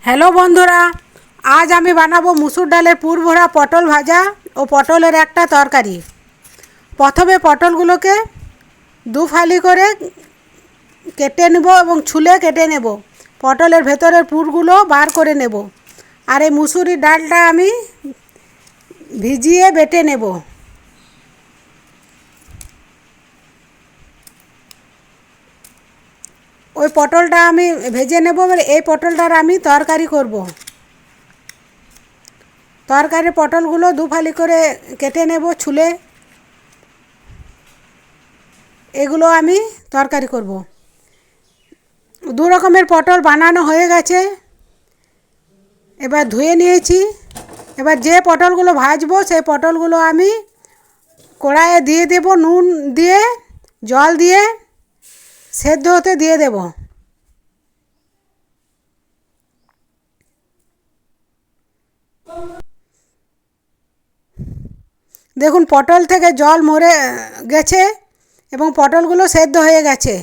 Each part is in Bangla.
হ্যালো বন্ধুরা, আজ আমি বানাবো মুসুর ডালের পুর ভরা পটল ভাজা ও পটলের একটা তরকারি। প্রথমে পটলগুলোকে দু ফালি করে কেটে নেব এবং ছুলে কেটে নেব। পটলের ভেতরের পুরগুলো বার করে নেব। আর এই মুসুরির ডালটা আমি ভিজিয়ে বেটে নেব। ওই পটলটা আমি ভেজে নেব। এবার এই পটলটার আমি তরকারি করব। তরকারি পটলগুলো দু ফালি করে কেটে নেব ছুলে। এগুলো আমি তরকারি করব। দু রকমের পটল বানানো হয়ে গেছে। এবার ধুয়ে নিয়েছি। এবার যে পটলগুলো ভাজবো সেই পটলগুলো আমি কড়াইয়ে দিয়ে দেব, নুন দিয়ে জল দিয়ে সেদ্ধ হতে দিয়ে দেব। দেখুন পটল থেকে জল মরে গেছে এবং পটলগুলো সেদ্ধ হয়ে গেছে।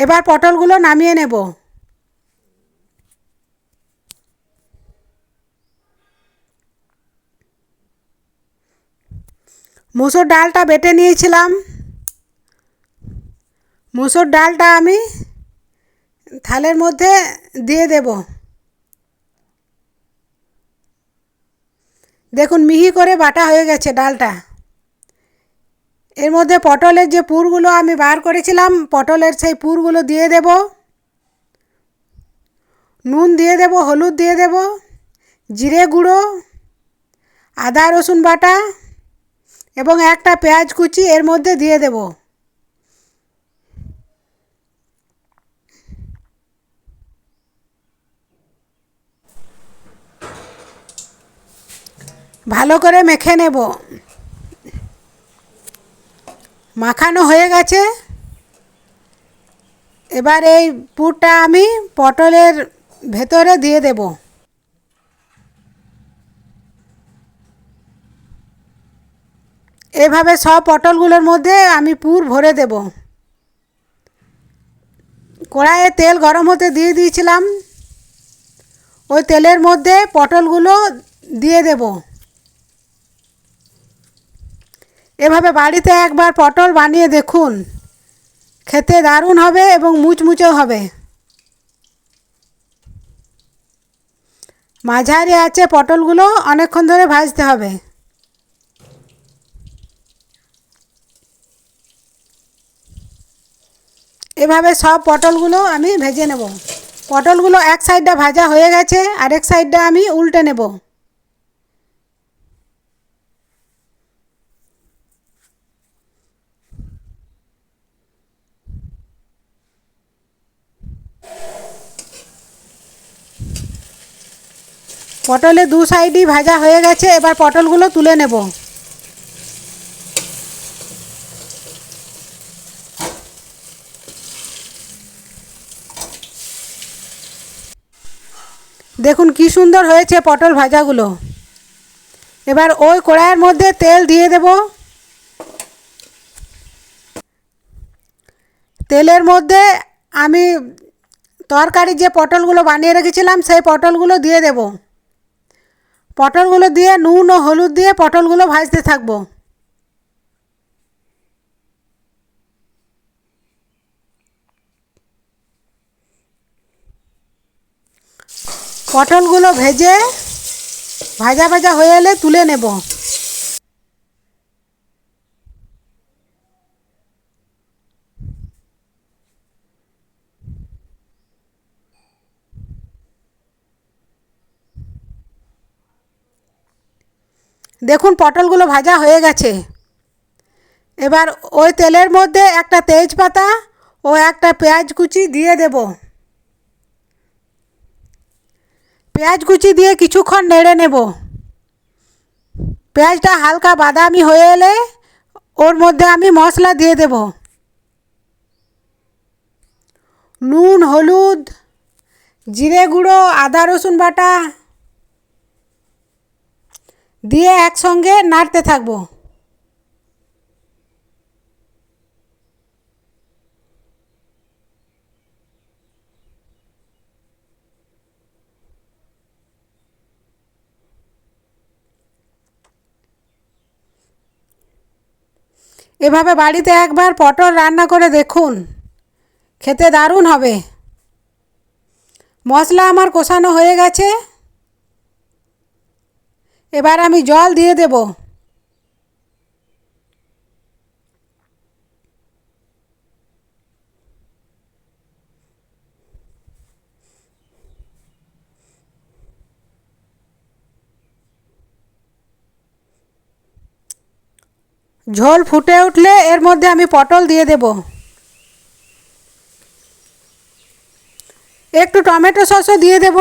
এবার পটলগুলো নামিয়ে নেব। মুসুর ডালটা বেটে নিয়েছিলাম। মুসুর ডালটা আমি থালের মধ্যে দিয়ে দেব। দেখুন মিহি করে বাটা হয়ে গেছে ডালটা। এর মধ্যে পটলের যে পুরগুলো আমি বার করেছিলাম, পটলের সেই পুরগুলো দিয়ে দেব। নুন দিয়ে দেব, হলুদ দিয়ে দেব, জিরে গুঁড়ো, আদা রসুন বাটা এবং একটা পেঁয়াজ কুচি এর মধ্যে দিয়ে দেব। ভালো করে মেখে নেব। মাখানো হয়ে গেছে। এবার এই পুরটা আমি পটলের ভেতরে দিয়ে দেব। এভাবে সব পটলগুলোর মধ্যে আমি পুর ভরে দেব। কড়াইয়ে তেল গরম হতে দিয়ে দিয়েছিলাম। ওই তেলের মধ্যে পটলগুলো দিয়ে দেব। এভাবে বাড়িতে একবার পটল বানিয়ে দেখুন, খেতে দারুণ হবে এবং মুচমুচেও হবে। মাঝারি আঁচে পটলগুলো অনেকক্ষণ ধরে ভাজতে হবে। এভাবে সব পটলগুলো আমি ভেজে নেব। পটলগুলো এক সাইডটা ভাজা হয়ে গেছে, আরেক সাইডটা আমি উল্টে নেব। পটলের দু সাইডই ভাজা হয়ে গেছে। এবার পটলগুলো তুলে নেব। দেখুন কি সুন্দর হয়েছে পটল ভাজাগুলো। এবার ওই কড়াইয়ের মধ্যে তেল দিয়ে দেব। তেলের মধ্যে আমি তরকারি যে পটলগুলো বানিয়ে রেখেছিলাম সেই পটলগুলো দিয়ে দেব। পটলগুলো দিয়ে নুন ও হলুদ দিয়ে পটলগুলো ভাজতে থাকবো। পটলগুলো ভেজে ভাজা ভাজা হয়ে এলে তুলে নেব। দেখুন পটলগুলো ভাজা হয়ে গেছে। এবার ওই তেলের মধ্যে একটা তেজপাতা ও একটা পেঁয়াজ কুচি দিয়ে দেব। পেঁয়াজ কুচি দিয়ে কিছুক্ষণ নেড়ে নেব। পেঁয়াজটা হালকা বাদামি হয়ে এলে ওর মধ্যে আমি মশলা দিয়ে দেব। নুন, হলুদ, জিরে গুঁড়ো, আদা রসুন বাটা দিয়ে একসঙ্গে নাড়তে থাকবো। এভাবে বাড়িতে একবার পটল রান্না করে দেখুন, খেতে দারুণ হবে। মশলা আমার কষানো হয়ে গেছে, এবার আমি জল দিয়ে দেব। ঝোল ফুটে উঠলে এর মধ্যে আমি পটল দিয়ে দেব। একটু টমেটো সসও দিয়ে দেব।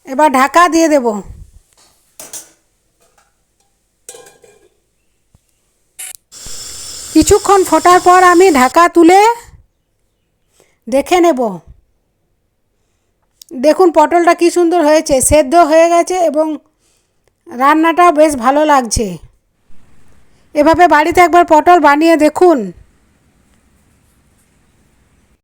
এবার ঢাকা দিয়ে দেব। কিছুক্ষণ ফোটার পর আমি ঢাকা তুলে দেখে নেব। দেখুন পটলটা কি সুন্দর হয়েছে, সেদ্ধ হয়ে গেছে এবং রান্নাটাও বেশ ভালো লাগছে। এভাবে বাড়িতে একবার পটল বানিয়ে দেখুন।